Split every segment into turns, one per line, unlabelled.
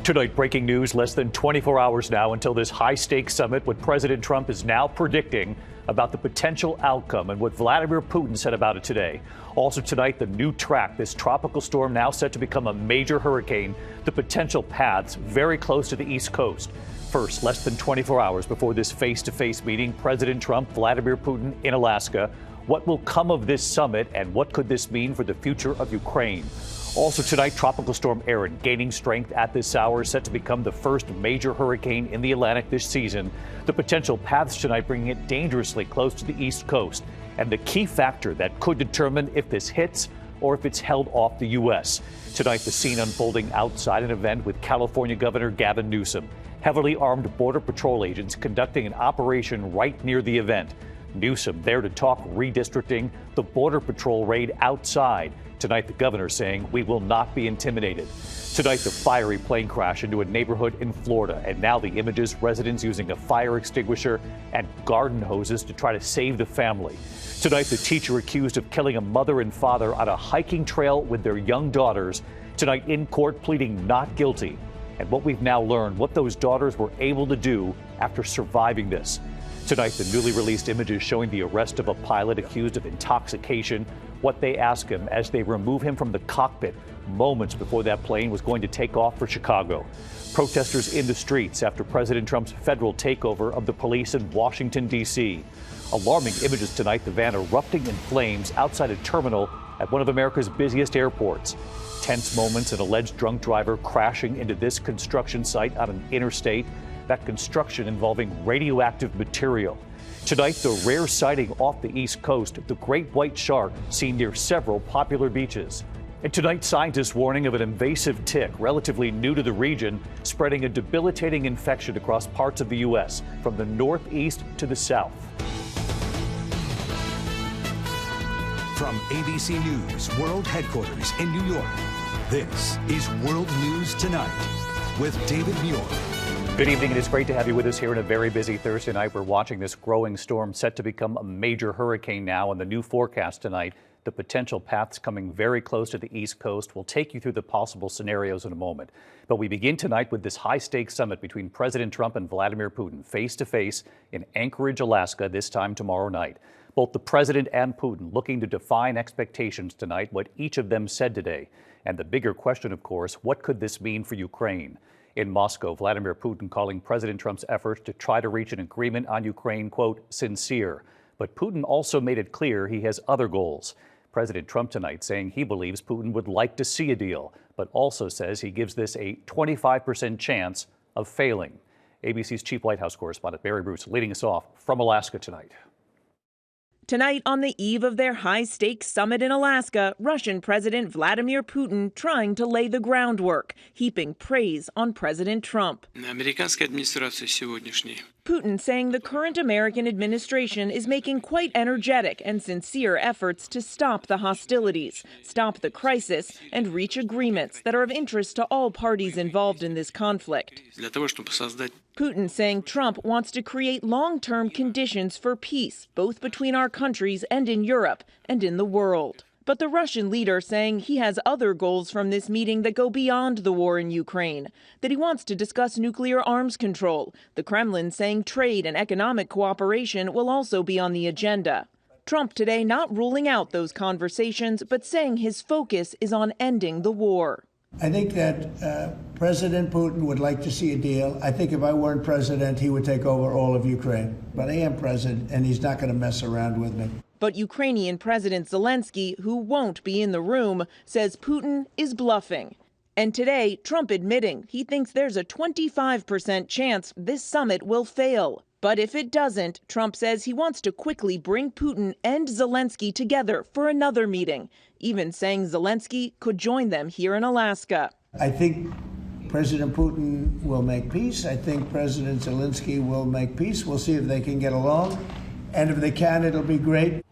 Tonight, breaking news less than 24 hours now until this high-stakes summit. What President Trump is now predicting about the potential outcome and what Vladimir Putin said about it today. Also tonight, the new track, this tropical storm now set to become a major hurricane, the potential paths very close to the East Coast. First, less than 24 hours before this face-to-face meeting, President Trump, Vladimir Putin in Alaska. What will come of this summit and what could this mean for the future of Ukraine? Also tonight, Tropical Storm Erin gaining strength at this hour, set to become the first major hurricane in the Atlantic this season. The potential paths tonight bringing it dangerously close to the East Coast. And the key factor that could determine if this hits or if it's held off the U.S. Tonight, the scene unfolding outside an event with California Governor Gavin Newsom. Heavily armed Border Patrol agents conducting an operation right near the event. Newsom there to talk redistricting, the Border Patrol raid outside. Tonight, the governor saying we will not be intimidated. Tonight, the fiery plane crash into a neighborhood in Florida. And now the images, residents using a fire extinguisher and garden hoses to try to save the family. Tonight, the teacher accused of killing a mother and father on a hiking trail with their young daughters. Tonight, in court, pleading not guilty. And what we've now learned, what those daughters were able to do after surviving this. Tonight, the newly released images showing the arrest of a pilot accused of intoxication. What they ask him as they remove him from the cockpit moments before that plane was going to take off for Chicago. Protesters in the streets after President Trump's federal takeover of the police in Washington, D.C. Alarming images tonight, the van erupting in flames outside a terminal at one of America's busiest airports. Tense moments, an alleged drunk driver crashing into this construction site on an interstate. That construction involving radioactive material. Tonight, the rare sighting off the East Coast, the great white shark seen near several popular beaches. And tonight, scientists warning of an invasive tick, relatively new to the region, spreading a debilitating infection across parts of the U.S., from the northeast to the south.
From ABC News World Headquarters in New York, this is World News Tonight with David Muir.
Good evening. It is great to have you with us here on a very busy Thursday night. We're watching this growing storm set to become a major hurricane now, and the new forecast tonight, the potential paths coming very close to the East Coast. We'll take you through the possible scenarios in a moment. But we begin tonight with this high-stakes summit between President Trump and Vladimir Putin, face-to-face in Anchorage, Alaska, this time tomorrow night. Both the president and Putin looking to define expectations tonight, what each of them said today. And the bigger question, of course, what could this mean for Ukraine? In Moscow, Vladimir Putin calling President Trump's efforts to try to reach an agreement on Ukraine, quote, sincere. But Putin also made it clear he has other goals. President Trump tonight saying he believes Putin would like to see a deal, but also says he gives this a 25% chance of failing. ABC's chief White House correspondent Barry Bruce leading us off from Alaska tonight.
Tonight, on the eve of their high-stakes summit in Alaska, Russian President Vladimir Putin trying to lay the groundwork, heaping praise on President Trump. Putin saying the current American administration is making quite energetic and sincere efforts to stop the hostilities, stop the crisis, and reach agreements that are of interest to all parties involved in this conflict. Putin saying Trump wants to create long-term conditions for peace, both between our countries and in Europe and in the world. But the Russian leader saying he has other goals from this meeting that go beyond the war in Ukraine, that he wants to discuss nuclear arms control. The Kremlin saying trade and economic cooperation will also be on the agenda. Trump today not ruling out those conversations, but saying his focus is on ending the war.
I think that President Putin would like to see a deal. I think if I weren't president, he would take over all of Ukraine. But I am president, and he's not going to mess around with me.
But Ukrainian President Zelensky, who won't be in the room, says Putin is bluffing. And today, Trump admitting he thinks there's a 25% chance this summit will fail. But if it doesn't, Trump says he wants to quickly bring Putin and Zelensky together for another meeting, even saying Zelensky could join them here in Alaska.
I think President Putin will make peace. I think President Zelensky will make peace. We'll see if they can get along. And if they can, it'll be great.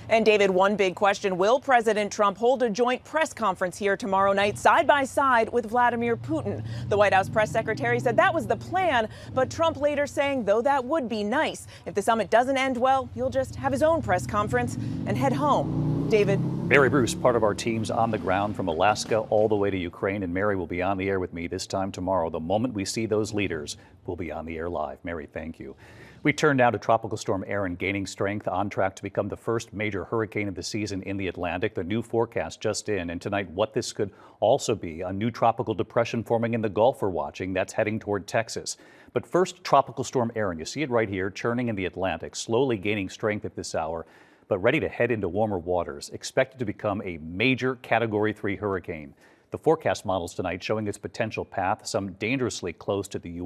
And David, one big question, will President Trump hold a joint press conference here tomorrow night side by side with Vladimir Putin? The White House press secretary said that was the plan, but Trump later saying, though that would be nice, if the summit doesn't end well, he'll just have his own press conference and head home. David.
Mary Bruce, part of our team's on the ground from Alaska all the way to Ukraine, and Mary will be on the air with me this time tomorrow. The moment we see those leaders, we'll be on the air live. Mary, thank you. We turn now to Tropical Storm Erin gaining strength, on track to become the first major hurricane of the season in the Atlantic. The new forecast just in, and tonight what this could also be, a new tropical depression forming in the Gulf we're watching that's heading toward Texas. But first, Tropical Storm Erin. You see it right here, churning in the Atlantic, slowly gaining strength at this hour, but ready to head into warmer waters, expected to become a major Category 3 hurricane. The forecast models tonight showing its potential path, some dangerously close to the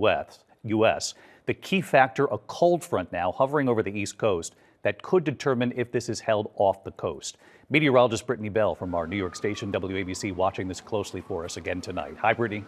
U.S. The key factor, a cold front now hovering over the East Coast that could determine if this is held off the coast. Meteorologist Brittany Bell from our New York station WABC watching this closely for us again tonight. Hi, Brittany.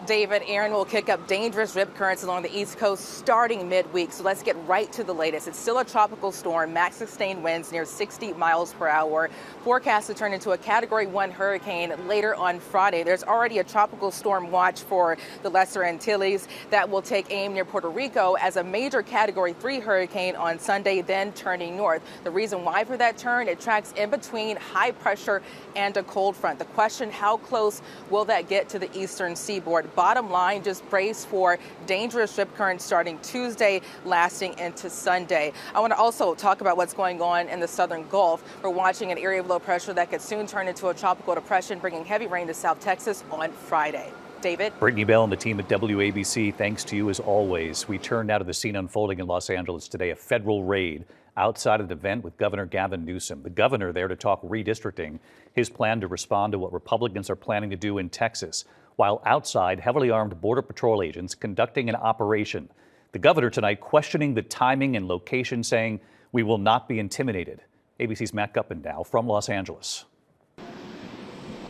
David, Erin will kick up dangerous rip currents along the East Coast starting midweek. So let's get right to the latest. It's still a tropical storm, max sustained winds near 60 miles per hour. Forecast to turn into a Category 1 hurricane later on Friday. There's already a tropical storm watch for the Lesser Antilles that will take aim near Puerto Rico as a major Category 3 hurricane on Sunday, then turning north. The reason why for that turn, it tracks in between high pressure and a cold front. The question, how close will that get to the eastern seaboard? Bottom line, just brace for dangerous rip currents starting Tuesday, lasting into Sunday. I want to also talk about what's going on in the southern Gulf. We're watching an area of low pressure that could soon turn into a tropical depression, bringing heavy rain to South Texas on Friday. David?
Brittany Bell and the team at WABC, thanks to you as always. We turn now to the scene unfolding in Los Angeles today, a federal raid outside an event with Governor Gavin Newsom. The governor there to talk redistricting, his plan to respond to what Republicans are planning to do in Texas, while outside heavily armed Border Patrol agents conducting an operation. The governor tonight questioning the timing and location, saying, "We will not be intimidated." ABC's Matt Gutman now from Los Angeles.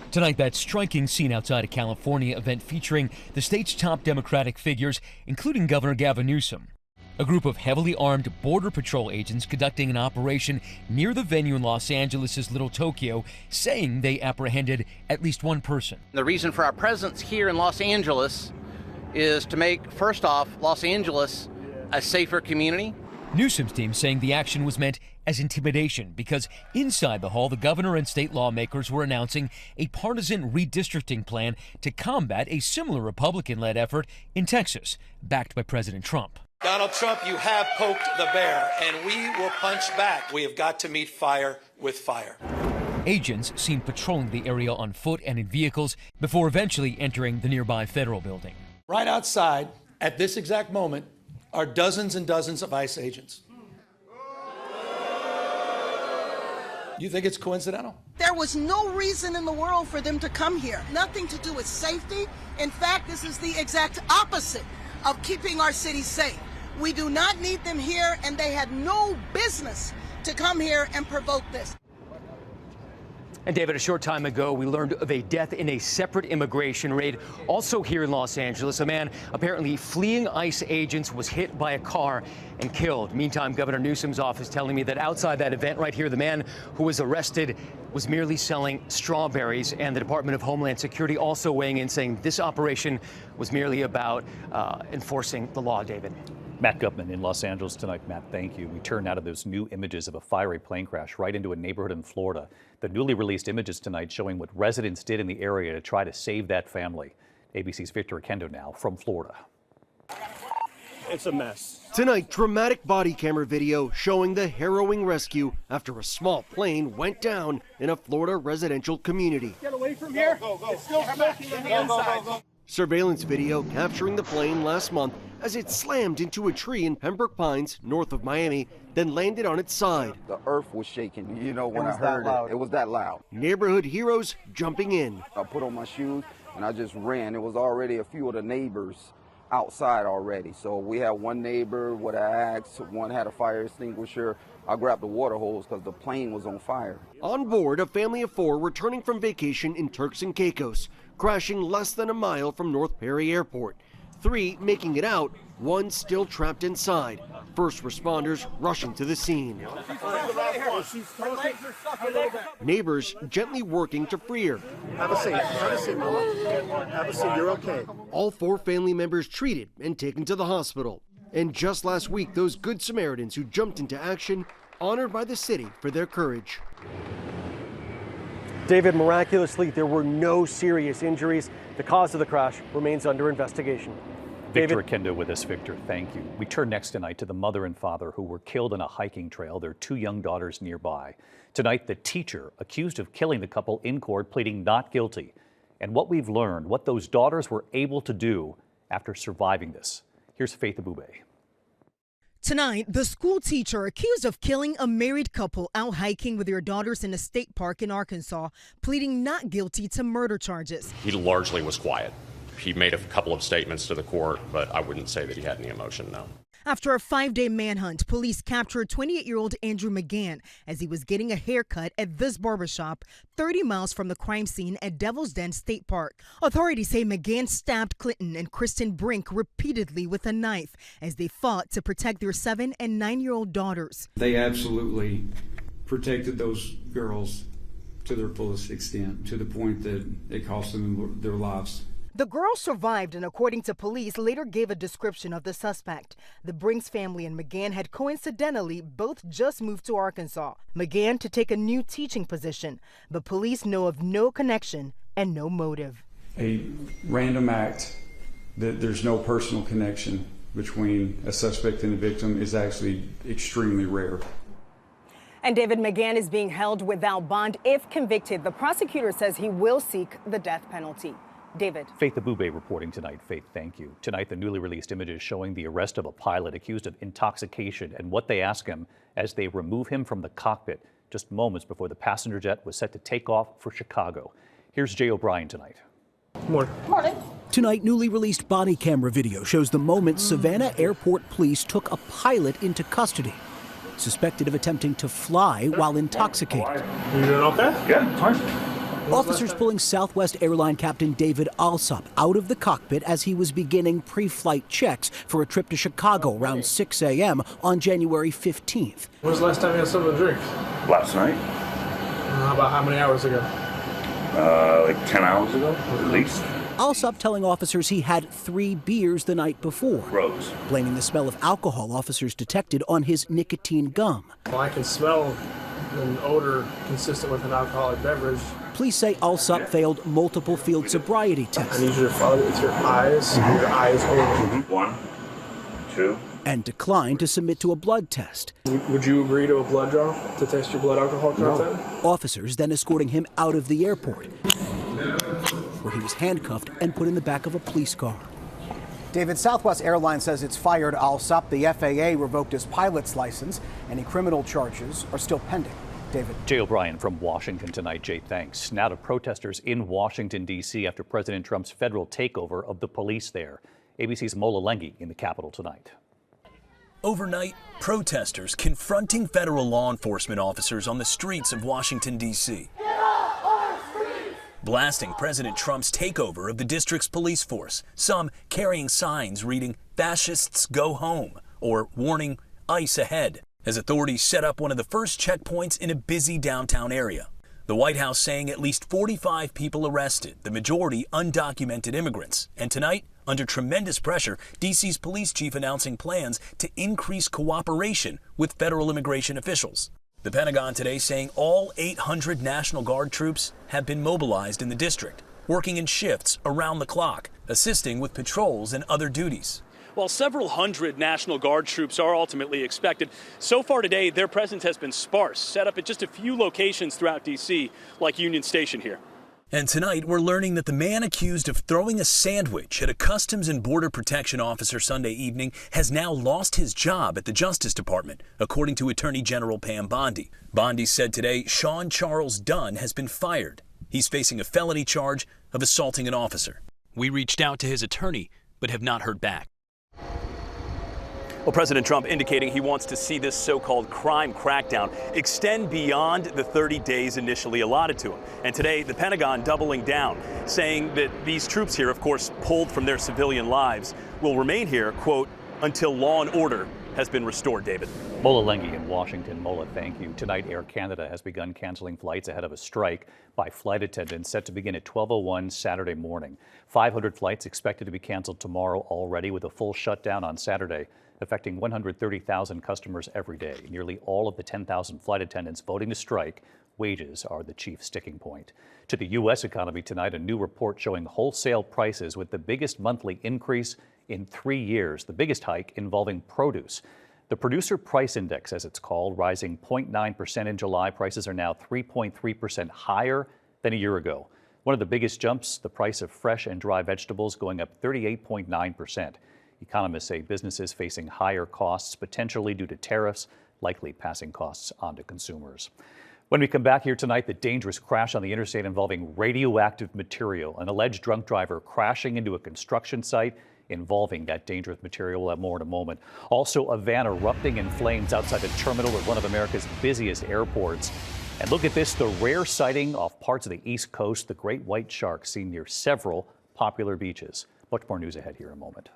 Tonight, that striking scene outside a California event featuring the state's top Democratic figures, including Governor Gavin Newsom. A group of heavily armed Border Patrol agents conducting an operation near the venue in Los Angeles' Little Tokyo, saying they apprehended at least one person.
The reason for our presence here in Los Angeles is to make, first off, Los Angeles a safer community.
Newsom's team saying the action was meant as intimidation because inside the hall, the governor and state lawmakers were announcing a partisan redistricting plan to combat a similar Republican-led effort in Texas, backed by President Trump.
Donald Trump, you have poked the bear, and we will punch back. We have got to meet fire with fire.
Agents seen patrolling the area on foot and in vehicles before eventually entering the nearby federal building.
Right outside, at this exact moment, are dozens and dozens of ICE agents. You think it's coincidental?
There was no reason in the world for them to come here. Nothing to do with safety. In fact, this is the exact opposite of keeping our city safe. We do not need them here, and they had no business to come here and provoke this.
And David, a short time ago, we learned of a death in a separate immigration raid, also here in Los Angeles. A man apparently fleeing ICE agents was hit by a car and killed. Meantime, Governor Newsom's office telling me that outside that event right here, the man who was arrested was merely selling strawberries, and the Department of Homeland Security also weighing in, saying this operation was merely about enforcing the law, David.
Matt Gutman in Los Angeles tonight. Matt, thank you. We turn now to those new images of a fiery plane crash right into a neighborhood in Florida. The newly released images tonight showing what residents did in the area to try to save that family. ABC's Victor Oquendo now from Florida.
It's a mess.
Tonight, dramatic body camera video showing the harrowing rescue after a small plane went down in a Florida residential community.
Get away from here. Go. It's still smoking on the inside. Go.
Surveillance video capturing the plane last month as it slammed into a tree in Pembroke Pines, north of Miami, then landed on its side.
The earth was shaking, you know, when I heard it. It was that loud.
Neighborhood heroes jumping in.
I put on my shoes and I just ran. There was already a few of the neighbors outside already. So we had one neighbor with an axe, one had a fire extinguisher. I grabbed the water hose because the plane was on fire.
On board, a family of 4 returning from vacation in Turks and Caicos, crashing less than a mile from North Perry Airport. 3 making it out, 1 still trapped inside. First responders rushing to the scene. Neighbors gently working to free her.
Have a seat. Have a seat, Mama. Have a seat. You're okay.
All 4 family members treated and taken to the hospital. And just last week, those good Samaritans who jumped into action honored by the city for their courage.
David, miraculously, there were no serious injuries. The cause of the crash remains under investigation.
Victor Oquendo with us. Victor, thank you. We turn next tonight to the mother and father who were killed on a hiking trail, their 2 young daughters nearby. Tonight, the teacher accused of killing the couple in court pleading not guilty. And what we've learned, what those daughters were able to do after surviving this. Here's Faith Abube.
Tonight, the school teacher accused of killing a married couple out hiking with their daughters in a state park in Arkansas, pleading not guilty to murder charges.
He largely was quiet. He made a couple of statements to the court, but I wouldn't say that he had any emotion, no.
After a 5-day manhunt, police captured 28-year-old Andrew McGann as he was getting a haircut at this barbershop 30 miles from the crime scene at Devil's Den State Park. Authorities say McGann stabbed Clinton and Kristen Brink repeatedly with a knife as they fought to protect their 7- and 9-year-old daughters.
They absolutely protected those girls to their fullest extent, to the point that it cost them their lives.
The girl survived and, according to police, later gave a description of the suspect. The Brinks family and McGann had coincidentally both just moved to Arkansas. McGann to take a new teaching position, but police know of no connection and no motive.
A random act that there's no personal connection between a suspect and a victim is actually extremely rare.
And David McGann is being held without bond. If convicted, the prosecutor says he will seek the death penalty. David.
Faith Abube reporting tonight. Faith, thank you. Tonight, the newly released images showing the arrest of a pilot accused of intoxication and what they ask him as they remove him from the cockpit just moments before the passenger jet was set to take off for Chicago. Here's Jay O'Brien tonight.
Morning. Tonight, newly released body camera video shows the moment Savannah Airport police took a pilot into custody, suspected of attempting to fly while intoxicated.
You doing okay? Yeah, fine.
Officers pulling Southwest airline captain David Alsop out of the cockpit as he was beginning pre-flight checks for a trip to Chicago around 6 a.m. on January 15th.
When was the last time you had something to drink?
Last night.
About how many hours ago?
Like 10 hours ago, at least.
Alsop telling officers he had 3 beers the night before.
Gross.
Blaming the smell of alcohol officers detected on his nicotine gum.
Well, I can smell an odor consistent with an alcoholic beverage.
Police say Alsop failed multiple field sobriety tests.
I need you to follow it with your eyes. Your eyes only.
1, 2.
And declined to submit to a blood test.
Would you agree to a blood draw to test your blood alcohol content?
No. Officers then escorting him out of the airport, where he was handcuffed and put in the back of a police car.
David, Southwest Airlines says it's fired Alsop. The FAA revoked his pilot's license. Any criminal charges are still pending. David.
Jay O'Brien from Washington tonight. Jay, thanks. Now to protesters in Washington, D.C. after President Trump's federal takeover of the police there. ABC's Mola Lengi in the Capitol tonight.
Overnight, protesters confronting federal law enforcement officers on the streets of Washington, D.C. Blasting President Trump's takeover of the district's police force, some carrying signs reading, "Fascists go home," or warning, "ICE ahead," as authorities set up one of the first checkpoints in a busy downtown area. The White House saying at least 45 people arrested, the majority undocumented immigrants. And tonight, under tremendous pressure, D.C.'s police chief announcing plans to increase cooperation with federal immigration officials. The Pentagon today saying all 800 National Guard troops have been mobilized in the district, working in shifts around the clock, assisting with patrols and other duties.
While several hundred National Guard troops are ultimately expected, so far today their presence has been sparse, set up at just a few locations throughout D.C., like Union Station here.
And tonight, we're learning that the man accused of throwing a sandwich at a Customs and Border Protection officer Sunday evening has now lost his job at the Justice Department, according to Attorney General Pam Bondi. Bondi said today Sean Charles Dunn has been fired. He's facing a felony charge of assaulting an officer. We reached out to his attorney, but have not heard back.
Well, President Trump indicating he wants to see this so-called crime crackdown extend beyond the 30 days initially allotted to him. And today, the Pentagon doubling down, saying that these troops here, of course, pulled from their civilian lives, will remain here, quote, until law and order has been restored, David.
Mola Lengi in Washington. Mola, thank you. Tonight, Air Canada has begun canceling flights ahead of a strike by flight attendants set to begin at 12:01 Saturday morning. 500 flights expected to be canceled tomorrow already, with a full shutdown on Saturday, affecting 130,000 customers every day. Nearly all of the 10,000 flight attendants voting to strike. Wages are the chief sticking point. To the U.S. economy tonight, a new report showing wholesale prices with the biggest monthly increase in 3 years, the biggest hike involving produce. The Producer Price Index, as it's called, rising 0.9% in July. Prices are now 3.3% higher than a year ago. One of the biggest jumps, the price of fresh and dry vegetables going up 38.9%. Economists say businesses facing higher costs, potentially due to tariffs, likely passing costs on to consumers. When we come back here tonight, the dangerous crash on the interstate involving radioactive material. An alleged drunk driver crashing into a construction site involving that dangerous material. We'll have more in a moment. Also, a van erupting in flames outside a terminal at one of America's busiest airports. And look at this, the rare sighting off parts of the East Coast, the great white shark seen near several popular beaches. Much more news ahead here in a moment.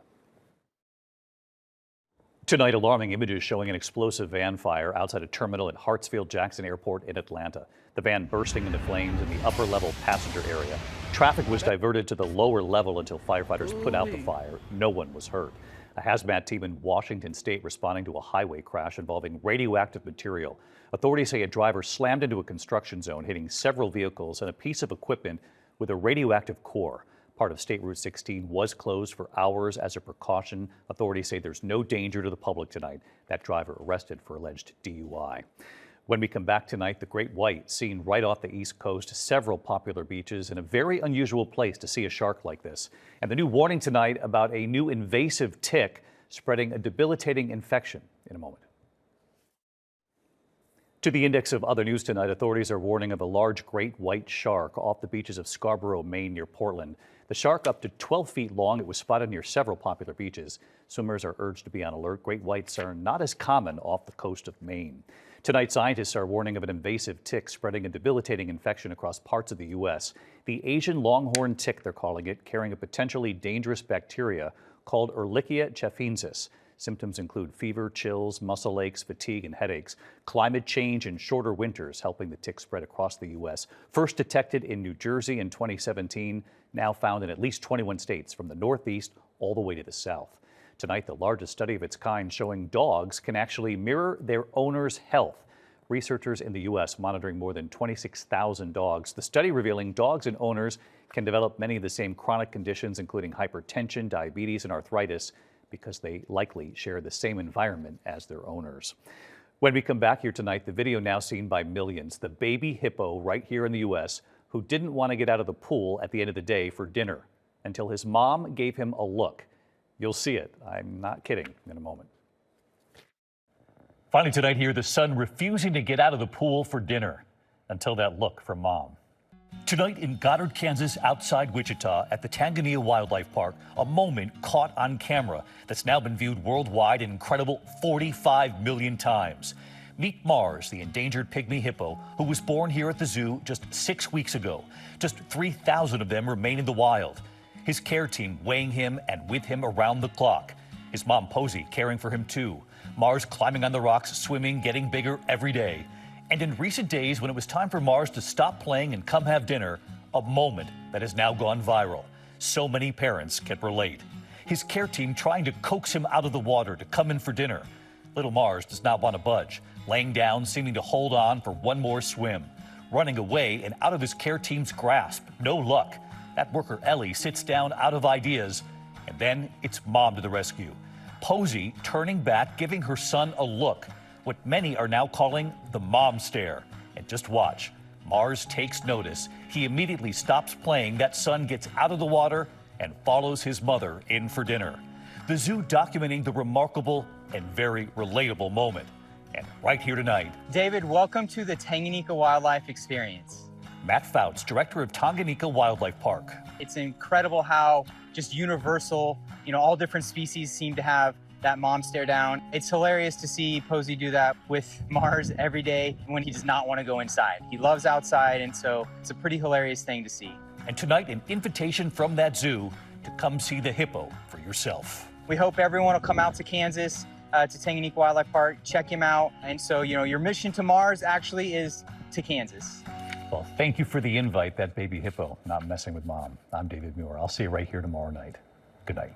Tonight, alarming images showing an explosive van fire outside a terminal at Hartsfield-Jackson Airport in Atlanta. The van bursting into flames in the upper level passenger area. Traffic was diverted to the lower level until firefighters put out the fire. No one was hurt. A hazmat team in Washington state responding to a highway crash involving radioactive material. Authorities say a driver slammed into a construction zone, hitting several vehicles and a piece of equipment with a radioactive core. Part of State Route 16 was closed for hours as a precaution. Authorities say there's no danger to the public tonight. That driver arrested for alleged DUI. When we come back tonight, the great white seen right off the East Coast, several popular beaches, and a very unusual place to see a shark like this. And the new warning tonight about a new invasive tick spreading a debilitating infection in a moment. To the index of other news tonight, authorities are warning of a large great white shark off the beaches of Scarborough, Maine, near Portland. The shark, up to 12 feet long, it was spotted near several popular beaches. Swimmers are urged to be on alert. Great whites are not as common off the coast of Maine. Tonight, scientists are warning of an invasive tick spreading a debilitating infection across parts of the U.S. The Asian longhorn tick, they're calling it, carrying a potentially dangerous bacteria called Ehrlichia chafensis. Symptoms include fever, chills, muscle aches, fatigue, and headaches. Climate change and shorter winters helping the tick spread across the U.S. First detected in New Jersey in 2017, now found in at least 21 states from the Northeast all the way to the South. Tonight, the largest study of its kind showing dogs can actually mirror their owner's health. Researchers in the U.S. monitoring more than 26,000 dogs. The study revealing dogs and owners can develop many of the same chronic conditions, including hypertension, diabetes, and arthritis, because they likely share the same environment as their owners. When we come back here tonight, the video now seen by millions, the baby hippo right here in the U.S. who didn't want to get out of the pool at the end of the day for dinner until his mom gave him a look. You'll see it. I'm not kidding in a moment. Finally tonight here, the son refusing to get out of the pool for dinner until that look from mom. Tonight in Goddard, Kansas, outside Wichita at the Tanganyika Wildlife Park, a moment caught on camera that's now been viewed worldwide an incredible 45 million times. Meet Mars, the endangered pygmy hippo, who was born here at the zoo just 6 weeks ago. Just 3,000 of them remain in the wild. His care team weighing him and with him around the clock. His mom, Posey, caring for him too. Mars climbing on the rocks, swimming, getting bigger every day. And in recent days, when it was time for Mars to stop playing and come have dinner, a moment that has now gone viral. So many parents can relate. His care team trying to coax him out of the water to come in for dinner. Little Mars does not want to budge, laying down, seeming to hold on for one more swim. Running away and out of his care team's grasp. No luck. That worker, Ellie, sits down out of ideas, and then it's mom to the rescue. Posey turning back, giving her son a look, what many are now calling the mom stare. And just watch. Mars takes notice. He immediately stops playing. That son gets out of the water and follows his mother in for dinner. The zoo documenting the remarkable and very relatable moment. And right here tonight,
David, welcome to the Tanganyika Wildlife Experience.
Matt Fouts, director of Tanganyika Wildlife Park.
It's incredible how just universal, all different species seem to have that mom stare down. It's hilarious to see Posey do that with Mars every day when he does not want to go inside. He loves outside, and so it's a pretty hilarious thing to see.
And tonight, an invitation from that zoo to come see the hippo for yourself.
We hope everyone will come out to Kansas. to Tanganyika Wildlife Park, check him out. And so, your mission to Mars actually is to Kansas.
Well, thank you for the invite, that baby hippo not messing with mom. I'm David Muir. I'll see you right here tomorrow night. Good night.